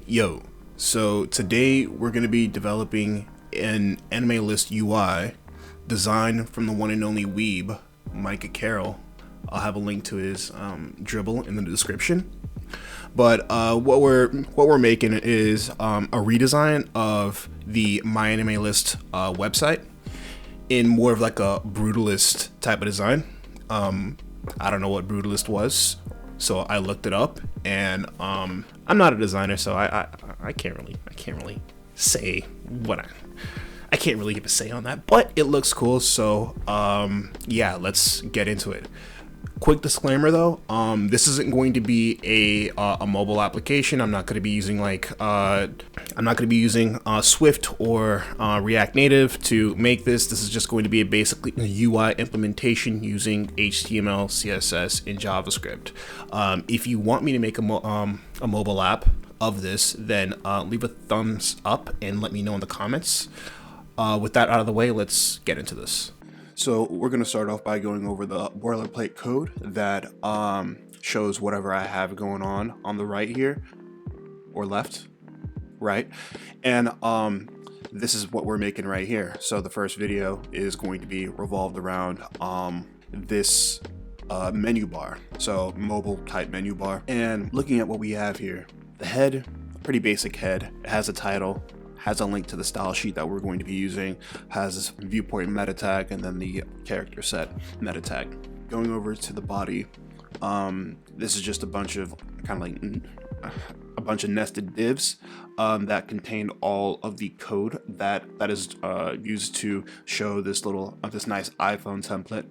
Yo, so today we're going to be developing an anime list UI designed from the one and only weeb, Micah Carroll. I'll have a link to his dribble in the description. But what we're making is a redesign of the My Anime List website in more of like a brutalist type of design. I don't know what brutalist was, so I looked it up, and I'm not a designer, so I can't really say what I can't really give a say on that, but it looks cool. So yeah, let's get into it. Quick disclaimer though, this isn't going to be a mobile application. I'm not going to be using Swift or React Native to make this. This is just going to be basically a UI implementation using HTML, CSS, and JavaScript. If you want me to make a mobile app of this, then leave a thumbs up and let me know in the comments. With that out of the way, let's get into this. So we're going to start off by going over the boilerplate code that shows whatever I have going on the right here, or left, right? And this is what we're making right here. So the first video is going to be revolved around this menu bar, so mobile type menu bar. And looking at what we have here, the head, pretty basic head. It has a title, has a link to the style sheet that we're going to be using, has this viewport meta tag, and then the character set meta tag. Going over to the body, this is just a bunch of nested divs that contain all of the code that is used to show this nice iPhone template.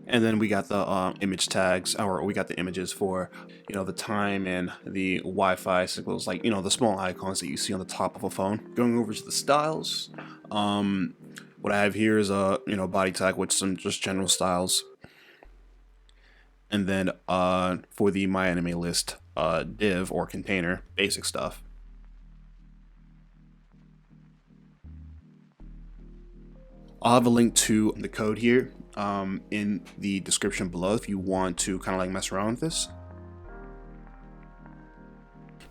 And then we got the image tags, or we got the images for, the time and the Wi-Fi signals, like, the small icons that you see on the top of a phone. Going over to the styles, what I have here is a, body tag with some just general styles. And then for the My Anime List div or container, basic stuff. I'll have a link to the code here in the description below if you want to kind of mess around with this.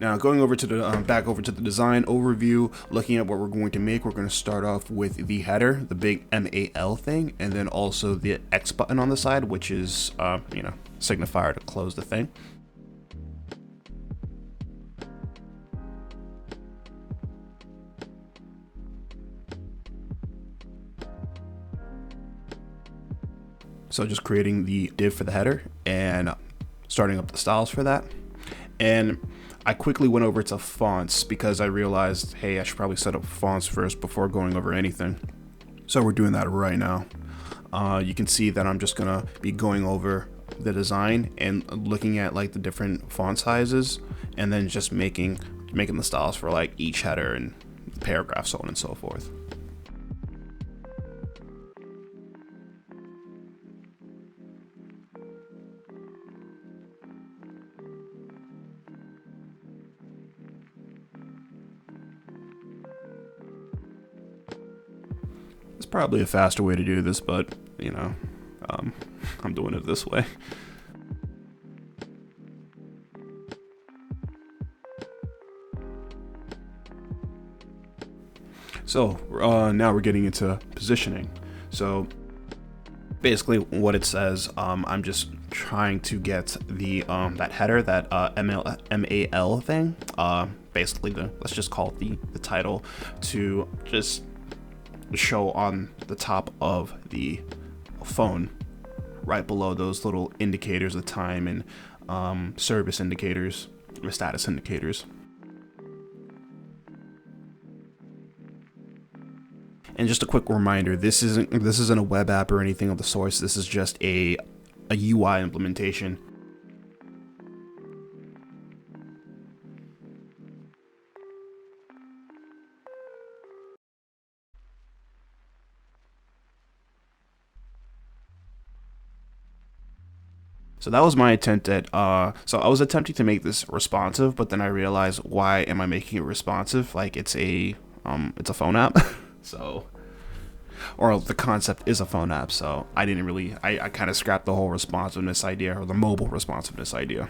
Now going over to the back over to the design overview, looking at what we're going to make, we're going to start off with the header, the big MAL thing, and then also the X button on the side, which is signifier to close the thing. So just creating the div for the header and starting up the styles for that. And I quickly went over to fonts because I realized, hey, I should probably set up fonts first before going over anything. So we're doing that right now. You can see that I'm just gonna be going over the design and looking at the different font sizes, and then just making the styles for each header and paragraph, so on and so forth. It's probably a faster way to do this, but I'm doing it this way. So now we're getting into positioning. So basically what it says, I'm just trying to get the that header, that MAL thing, basically let's just call it the title, to just show on the top of the phone, right below those little indicators of time and service indicators or status indicators. And just a quick reminder, this isn't a web app or anything of the sort. This is just a UI implementation. So that was my attempt at, so I was attempting to make this responsive, but then I realized, why am I making it responsive? It's a phone app. So, or the concept is a phone app. So I kind of scrapped the whole responsiveness idea, or the mobile responsiveness idea.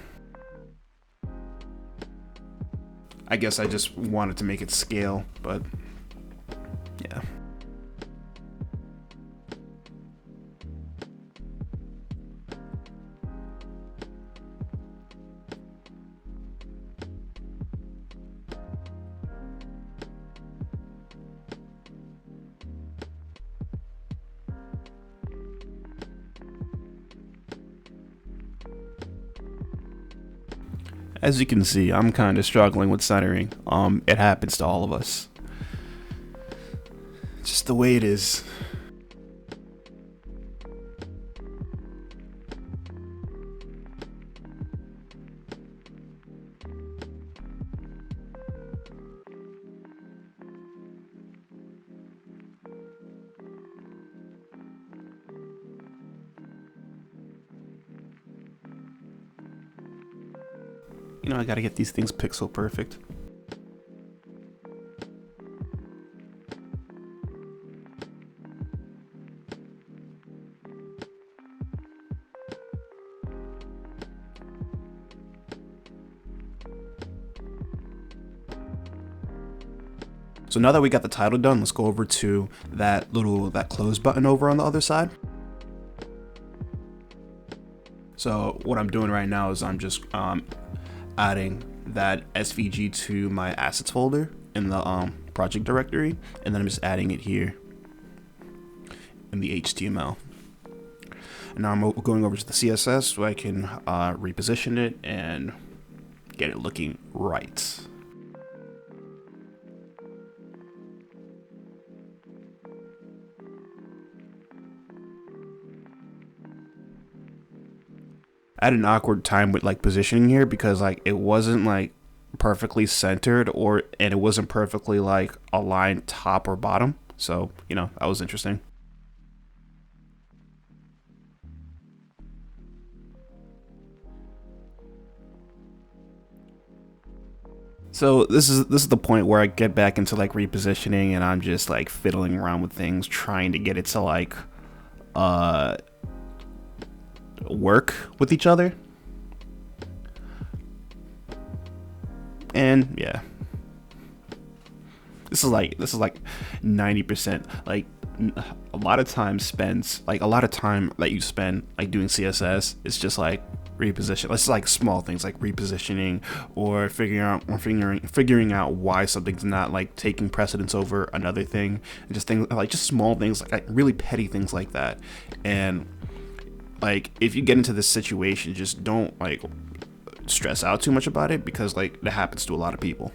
I guess I just wanted to make it scale, but yeah. As you can see, I'm kind of struggling with centering. It happens to all of us. Just the way it is. You know, I gotta get these things pixel perfect. So now that we got the title done, let's go over to that close button over on the other side. So what I'm doing right now is I'm just adding that SVG to my assets folder in the project directory, and then I'm just adding it here in the HTML. And now I'm going over to the CSS so I can reposition it and get it looking right. I had an awkward time with like positioning here because like it wasn't like perfectly centered and it wasn't perfectly like aligned top or bottom. So, you know, that was interesting. So this is the point where I get back into like repositioning and I'm just like fiddling around with things, trying to get it to like work with each other. And yeah, this is like 90%. Like a lot of time that you spend like doing CSS is just like reposition. It's like small things like repositioning or figuring out why something's not like taking precedence over another thing, and just things like just small things like really petty things like that. And like if you get into this situation, just don't like stress out too much about it, because like that happens to a lot of people.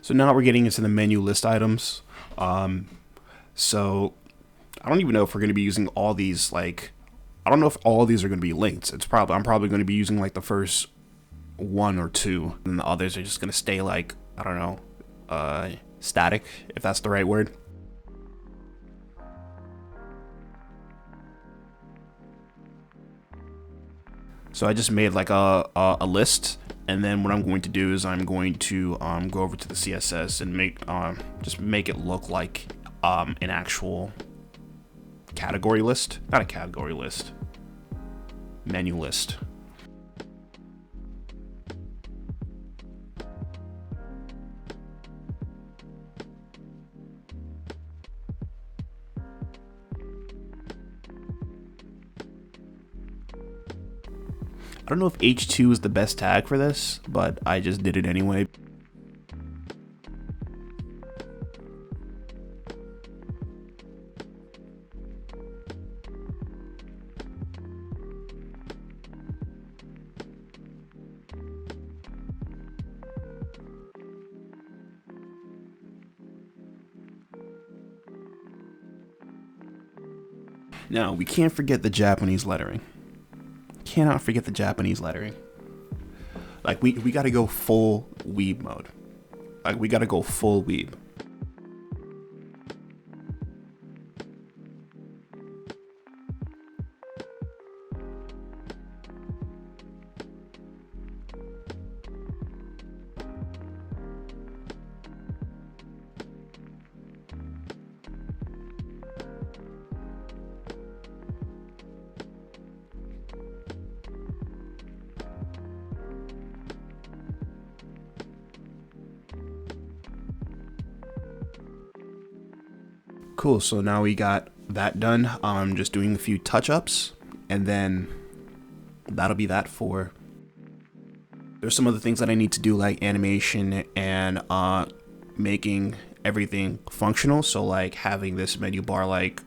So now we're getting into the menu list items. So I don't even know if we're going to be using all these. Like, I don't know if all of these are going to be linked. I'm probably going to be using like the first one or two, and the others are just going to stay like, I don't know, static, if that's the right word. So I just made like a list. And then what I'm going to do is I'm going to go over to the CSS and just make it look like an actual category list. Not a category list. menu list. I don't know if H2 is the best tag for this, but I just did it anyway. Now, we can't forget the Japanese lettering. Cannot forget the Japanese lettering. Like, we gotta go full weeb mode. Like, we gotta go full weeb. Cool, so now we got that done. I'm just doing a few touch-ups, and then that'll be that for. There's some other things that I need to do, like animation and making everything functional. So like having this menu bar like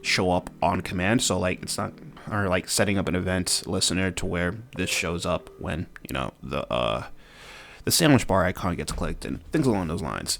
show up on command. So like it's not, or like setting up an event listener to where this shows up when, you know, the sandwich bar icon gets clicked and things along those lines.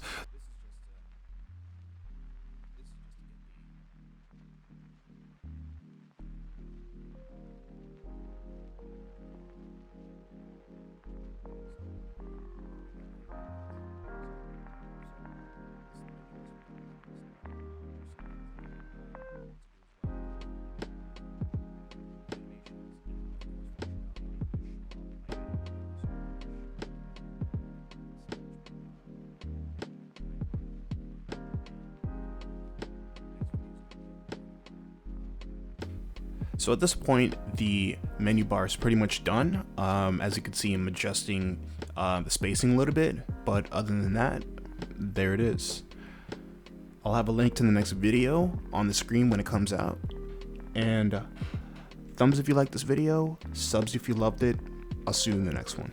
So at this point, the menu bar is pretty much done. As you can see, I'm adjusting the spacing a little bit, but other than that, there it is. I'll have a link to the next video on the screen when it comes out. And thumbs if you like this video, subs if you loved it. I'll see you in the next one.